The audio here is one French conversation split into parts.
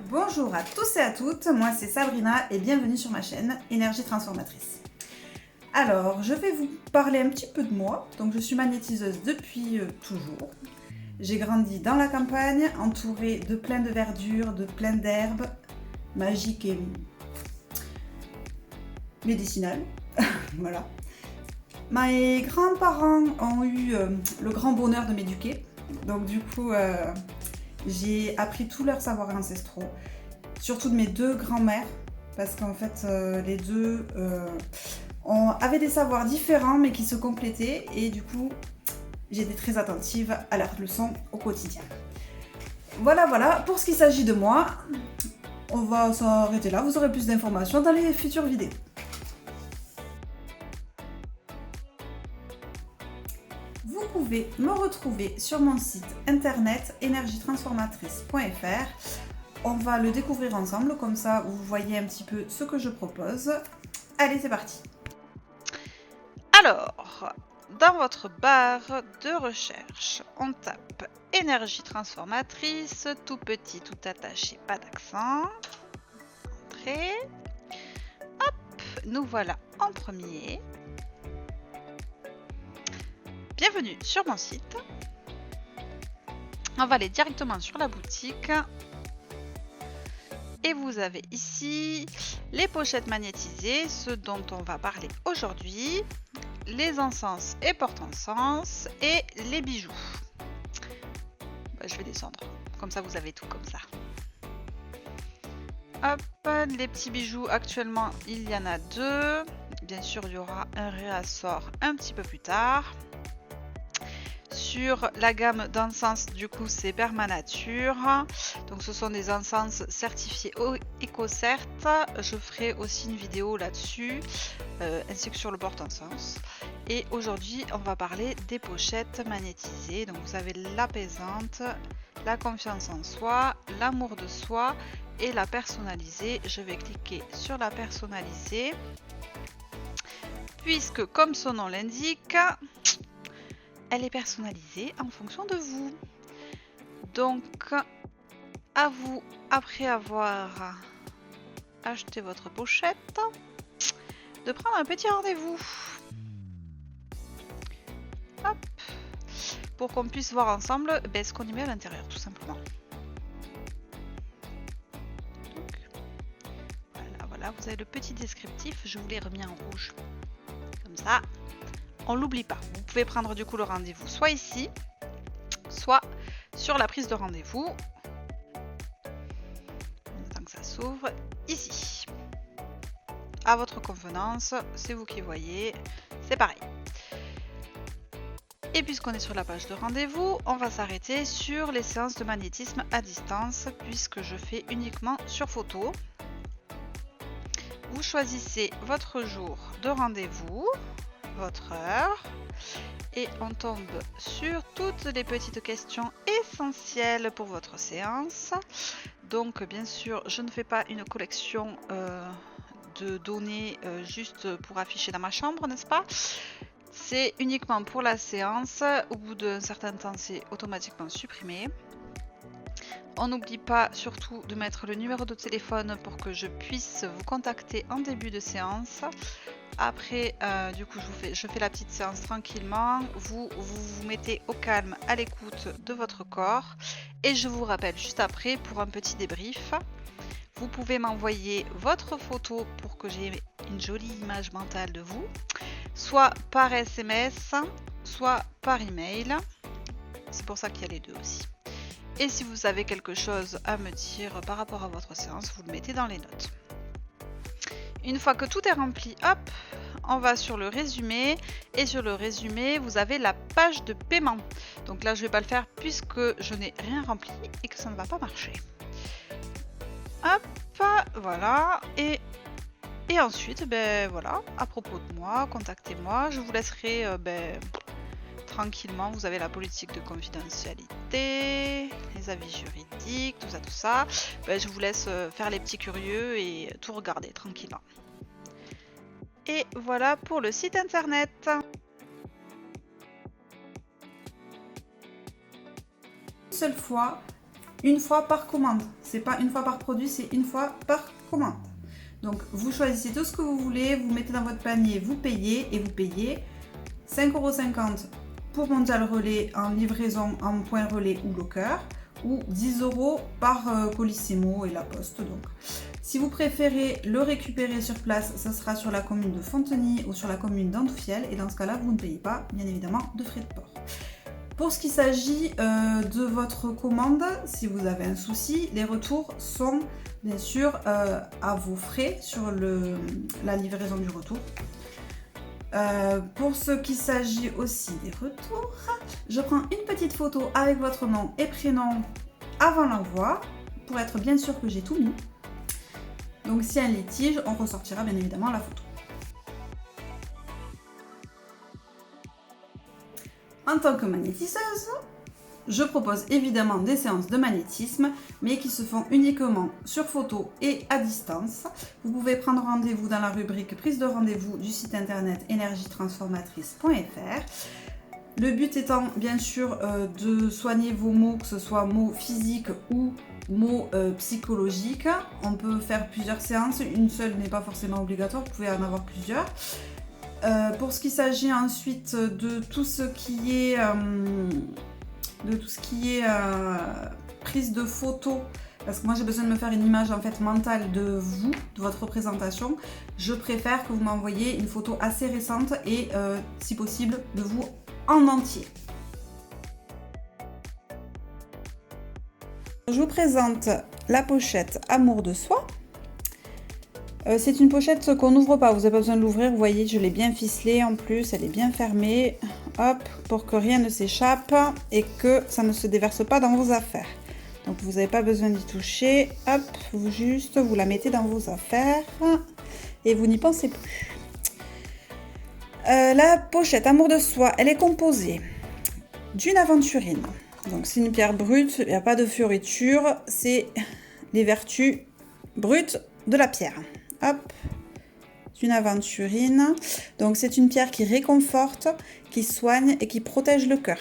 Bonjour à tous et à toutes, moi c'est Sabrina et bienvenue sur ma chaîne Énergie Transformatrice. Alors, je vais vous parler un petit peu de moi. Donc, je suis magnétiseuse depuis toujours. J'ai grandi dans la campagne, entourée de plein de verdure, de plein d'herbes magiques et médicinales. Voilà. Mes grands-parents ont eu le grand bonheur de m'éduquer. Donc, du coup, j'ai appris tous leurs savoirs ancestraux, surtout de mes deux grands-mères, parce qu'en fait, les deux avaient des savoirs différents mais qui se complétaient, et du coup, j'étais très attentive à leurs leçons au quotidien. Voilà, pour ce qui s'agit de moi, on va s'arrêter là, vous aurez plus d'informations dans les futures vidéos. Vous pouvez me retrouver sur mon site internet energietransformatrice.fr. On va le découvrir ensemble, comme ça vous voyez un petit peu ce que je propose. Allez, c'est parti. Alors, dans votre barre de recherche, on tape énergie transformatrice, tout petit, tout attaché, pas d'accent. Entrée. Hop, nous voilà en premier. Bienvenue sur mon site. On va aller directement sur la boutique. Et vous avez ici les pochettes magnétisées, ce dont on va parler aujourd'hui, les encens et porte-encens et les bijoux. Je vais descendre, comme ça vous avez tout comme ça. Hop, les petits bijoux, actuellement il y en a deux. Bien sûr, il y aura un réassort un petit peu plus tard. Sur la gamme d'encens, du coup, c'est Permanature. Donc, ce sont des encens certifiés EcoCert. Je ferai aussi une vidéo là-dessus, ainsi que sur le porte-encens. Et aujourd'hui, on va parler des pochettes magnétisées. Donc, vous avez l'apaisante, la confiance en soi, l'amour de soi et la personnalisée. Je vais cliquer sur la personnalisée, puisque, comme son nom l'indique, elle est personnalisée en fonction de vous. Donc, à vous, après avoir acheté votre pochette, de prendre un petit rendez-vous. Hop, pour qu'on puisse voir ensemble ce qu'on y met à l'intérieur, tout simplement. Donc, voilà, vous avez le petit descriptif, je vous l'ai remis en rouge. Comme ça, on l'oublie pas. Vous pouvez prendre du coup le rendez-vous soit ici, soit sur la prise de rendez-vous. Tant que ça s'ouvre, ici. À votre convenance, c'est vous qui voyez, c'est pareil. Et puisqu'on est sur la page de rendez-vous, on va s'arrêter sur les séances de magnétisme à distance, puisque je fais uniquement sur photo. Vous choisissez votre jour de rendez-vous, votre heure, et on tombe sur toutes les petites questions essentielles pour votre séance. Donc bien sûr, je ne fais pas une collection de données juste pour afficher dans ma chambre, n'est-ce pas? C'est uniquement pour la séance. Au bout d'un certain temps, c'est automatiquement supprimé. On n'oublie pas surtout de mettre le numéro de téléphone pour que je puisse vous contacter en début de séance. Après, du coup, je fais la petite séance tranquillement. Vous mettez au calme, à l'écoute de votre corps. Et je vous rappelle juste après pour un petit débrief. Vous pouvez m'envoyer votre photo pour que j'ai une jolie image mentale de vous. Soit par SMS, soit par email. C'est pour ça qu'il y a les deux aussi. Et si vous avez quelque chose à me dire par rapport à votre séance, vous le mettez dans les notes. Une fois que tout est rempli, hop, on va sur le résumé. Et sur le résumé, vous avez la page de paiement. Donc là, je ne vais pas le faire puisque je n'ai rien rempli et que ça ne va pas marcher. Hop, voilà. Et ensuite, voilà, à propos de moi, contactez-moi. Je vous laisserai tranquillement. Vous avez la politique de confidentialité, les avis juridiques, tout ça. Je vous laisse faire les petits curieux et tout regarder tranquillement. Et voilà pour le site internet. Une seule fois, une fois par commande. C'est pas une fois par produit, c'est une fois par commande. Donc vous choisissez tout ce que vous voulez, vous mettez dans votre panier, vous payez et vous payez 5,50 € pour Mondial Relais en livraison en point relais ou locker ou 10 € par Colissimo et La Poste. Donc, si vous préférez le récupérer sur place, ce sera sur la commune de Fontenay ou sur la commune d'Andoufiel et dans ce cas-là, vous ne payez pas bien évidemment de frais de port. Pour ce qui s'agit de votre commande, si vous avez un souci, les retours sont bien sûr à vos frais sur la livraison du retour. Pour ce qui s'agit aussi des retours, je prends une petite photo avec votre nom et prénom avant l'envoi pour être bien sûr que j'ai tout mis. Donc s'il y a un litige, on ressortira bien évidemment la photo. En tant que magnétiseuse, je propose évidemment des séances de magnétisme, mais qui se font uniquement sur photo et à distance. Vous pouvez prendre rendez-vous dans la rubrique prise de rendez-vous du site internet energietransformatrice.fr. Le but étant bien sûr de soigner vos maux, que ce soit maux physiques ou maux psychologiques. On peut faire plusieurs séances, une seule n'est pas forcément obligatoire, vous pouvez en avoir plusieurs. Pour ce qui s'agit ensuite de tout ce qui est prise de photos, parce que moi j'ai besoin de me faire une image en fait mentale de vous, de votre représentation, je préfère que vous m'envoyiez une photo assez récente et si possible de vous en entier. Je vous présente la pochette Amour de soi. C'est une pochette qu'on n'ouvre pas, vous n'avez pas besoin de l'ouvrir, vous voyez, je l'ai bien ficelée en plus, elle est bien fermée, hop, pour que rien ne s'échappe et que ça ne se déverse pas dans vos affaires. Donc vous n'avez pas besoin d'y toucher, hop, vous la mettez dans vos affaires et vous n'y pensez plus. La pochette Amour de soi, elle est composée d'une aventurine. Donc c'est une pierre brute, il n'y a pas de fioriture, c'est les vertus brutes de la pierre. Hop, une aventurine. Donc c'est une pierre qui réconforte, qui soigne et qui protège le cœur.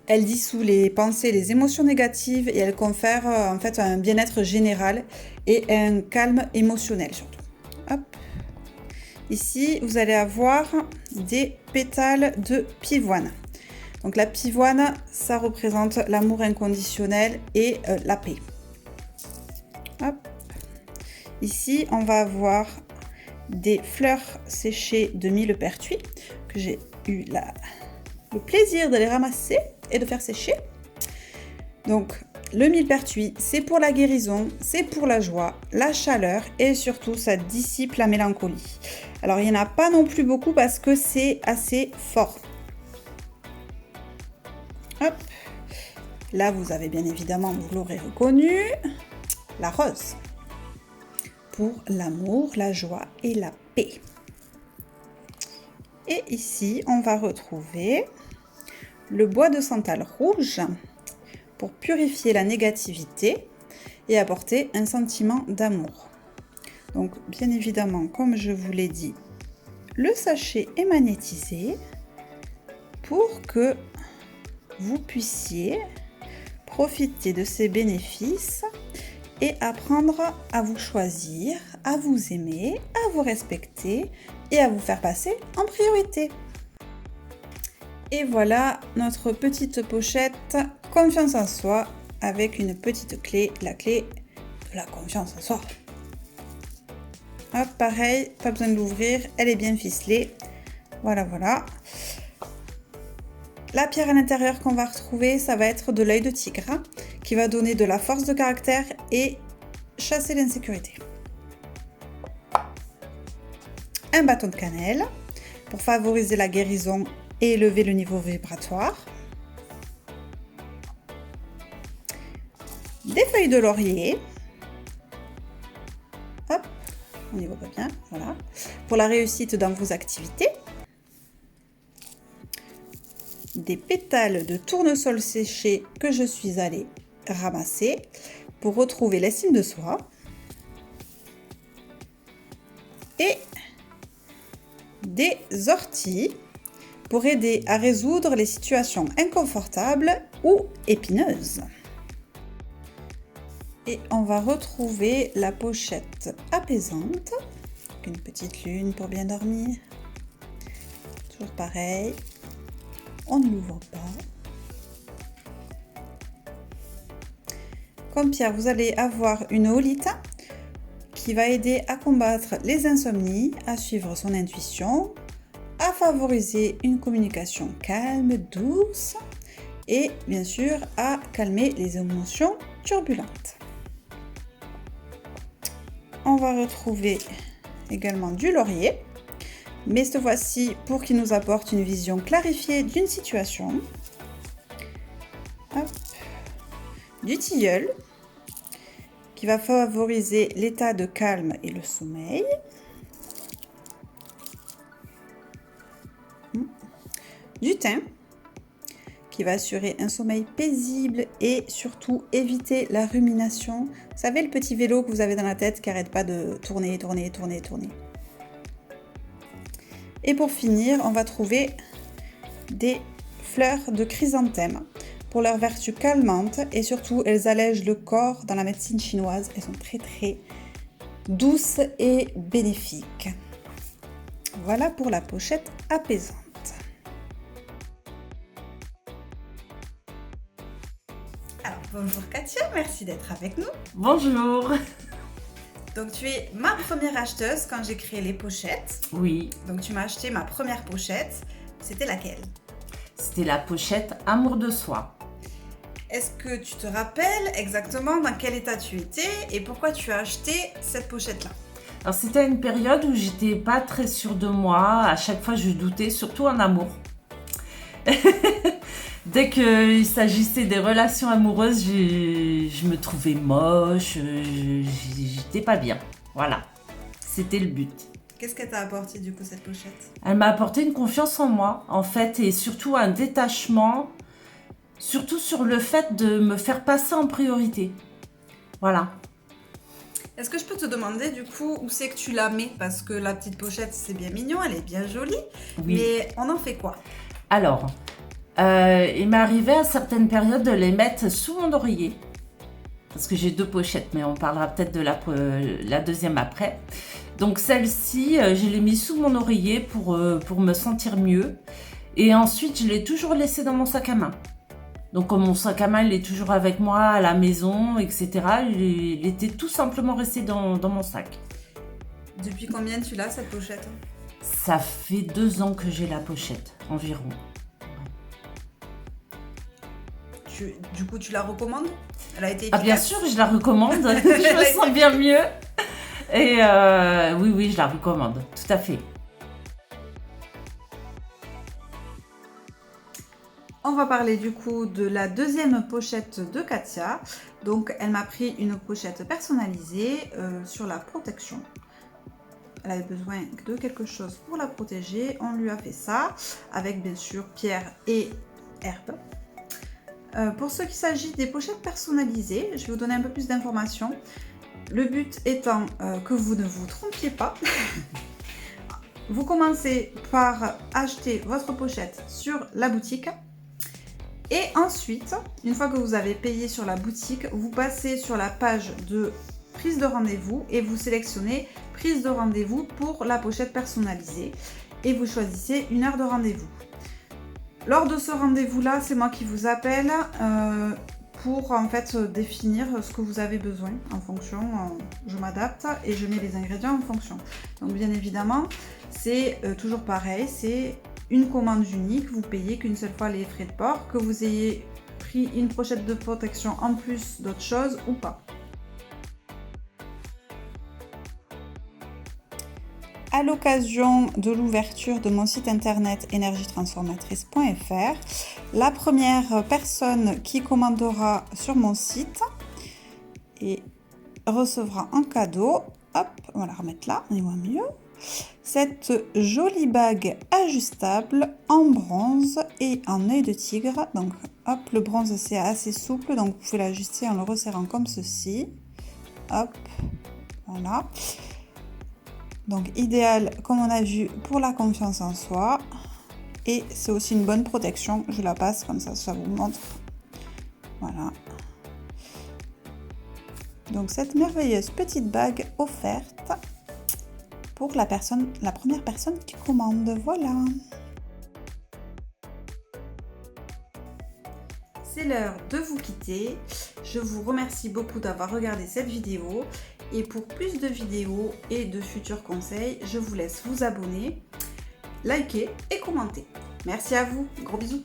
Elle dissout les pensées, les émotions négatives et elle confère en fait un bien-être général et un calme émotionnel surtout. Hop. Ici, vous allez avoir des pétales de pivoine. Donc la pivoine, ça représente l'amour inconditionnel et la paix. Hop. Ici, on va avoir des fleurs séchées de millepertuis que j'ai eu le plaisir de les ramasser et de faire sécher. Donc, le millepertuis, c'est pour la guérison, c'est pour la joie, la chaleur et surtout, ça dissipe la mélancolie. Alors, il n'y en a pas non plus beaucoup parce que c'est assez fort. Hop. Là, vous avez bien évidemment, vous l'aurez reconnu, la rose. Pour l'amour, la joie et la paix. Et ici, on va retrouver le bois de santal rouge pour purifier la négativité et apporter un sentiment d'amour. Donc, bien évidemment, comme je vous l'ai dit, le sachet est magnétisé pour que vous puissiez profiter de ses bénéfices et apprendre à vous choisir, à vous aimer, à vous respecter et à vous faire passer en priorité. Et voilà notre petite pochette confiance en soi avec une petite clé, la clé de la confiance en soi. Hop, pareil, pas besoin de l'ouvrir, elle est bien ficelée. Voilà, voilà. La pierre à l'intérieur qu'on va retrouver, ça va être de l'œil de tigre qui va donner de la force de caractère et chasser l'insécurité. Un bâton de cannelle pour favoriser la guérison et élever le niveau vibratoire. Des feuilles de laurier. Hop, on y voit pas bien, voilà. Pour la réussite dans vos activités. Des pétales de tournesol séché que je suis allée ramasser pour retrouver l'estime de soi. Et des orties pour aider à résoudre les situations inconfortables ou épineuses. Et on va retrouver la pochette apaisante. Une petite lune pour bien dormir. Toujours pareil. On ne l'ouvre pas. Comme Pierre, vous allez avoir une holite qui va aider à combattre les insomnies, à suivre son intuition, à favoriser une communication calme, douce et bien sûr à calmer les émotions turbulentes. On va retrouver également du laurier, mais cette fois-ci pour qu'il nous apporte une vision clarifiée d'une situation. Hop. Du tilleul, qui va favoriser l'état de calme et le sommeil. Du thym, qui va assurer un sommeil paisible et surtout éviter la rumination. Vous savez, le petit vélo que vous avez dans la tête qui n'arrête pas de tourner. Et pour finir, on va trouver des fleurs de chrysanthème. Pour leur vertu calmante et surtout, elles allègent le corps dans la médecine chinoise. Elles sont très douces et bénéfiques. Voilà pour la pochette apaisante. Alors, bonjour Katia, merci d'être avec nous. Bonjour. Donc, tu es ma première acheteuse quand j'ai créé les pochettes. Oui. Donc, tu m'as acheté ma première pochette. C'était laquelle? C'était la pochette Amour de soi. Est-ce que tu te rappelles exactement dans quel état tu étais et pourquoi tu as acheté cette pochette-là? Alors, c'était une période où j'étais pas très sûre de moi. À chaque fois, je doutais, surtout en amour. Dès qu'il s'agissait des relations amoureuses, je me trouvais moche, j'étais pas bien. Voilà, c'était le but. Qu'est-ce qu'elle t'a apporté du coup cette pochette? Elle m'a apporté une confiance en moi, en fait, et surtout un détachement, surtout sur le fait de me faire passer en priorité. Voilà. Est-ce que je peux te demander du coup où c'est que tu la mets? Parce que la petite pochette c'est bien mignon, elle est bien jolie, Oui. mais on en fait quoi? Alors, il m'est arrivé à certaines périodes de les mettre sous mon oreiller. Parce que j'ai 2 pochettes, mais on parlera peut-être de la deuxième après. Donc celle-ci, je l'ai mis sous mon oreiller pour me sentir mieux. Et ensuite, je l'ai toujours laissée dans mon sac à main. Donc comme mon sac à main, il est toujours avec moi à la maison, etc. Il était tout simplement resté dans mon sac. Depuis combien tu l'as cette pochette? Ça fait 2 ans que j'ai la pochette, environ. Du coup, tu la recommandes? Elle a été efficace. Ah bien sûr, je la recommande. Je me sens bien mieux. Et oui, je la recommande, tout à fait. On va parler du coup de la deuxième pochette de Katia. Donc, elle m'a pris une pochette personnalisée sur la protection. Elle avait besoin de quelque chose pour la protéger. On lui a fait ça avec bien sûr pierre et herbe. Pour ce qui s'agit des pochettes personnalisées, je vais vous donner un peu plus d'informations. Le but étant que vous ne vous trompiez pas. Vous commencez par acheter votre pochette sur la boutique. Et ensuite, une fois que vous avez payé sur la boutique, vous passez sur la page de prise de rendez-vous et vous sélectionnez prise de rendez-vous pour la pochette personnalisée. Et vous choisissez une heure de rendez-vous. Lors de ce rendez-vous-là, c'est moi qui vous appelle pour en fait définir ce que vous avez besoin en fonction. Je m'adapte et je mets les ingrédients en fonction. Donc bien évidemment, c'est toujours pareil, c'est une commande unique. Vous payez qu'une seule fois les frais de port, que vous ayez pris une pochette de protection en plus d'autres choses ou pas. À l'occasion de l'ouverture de mon site internet énergietransformatrice.fr, la première personne qui commandera sur mon site et recevra en cadeau, hop, on va la remettre là, on y voit mieux, cette jolie bague ajustable en bronze et en œil de tigre. Donc hop, le bronze c'est assez souple, donc vous pouvez l'ajuster en le resserrant comme ceci. Hop, voilà. Donc idéal, comme on a vu, pour la confiance en soi. Et c'est aussi une bonne protection. Je la passe comme ça vous montre. Voilà. Donc cette merveilleuse petite bague offerte pour la première personne qui commande. Voilà. C'est l'heure de vous quitter. Je vous remercie beaucoup d'avoir regardé cette vidéo. Et pour plus de vidéos et de futurs conseils, je vous laisse vous abonner, liker et commenter. Merci à vous. Gros bisous.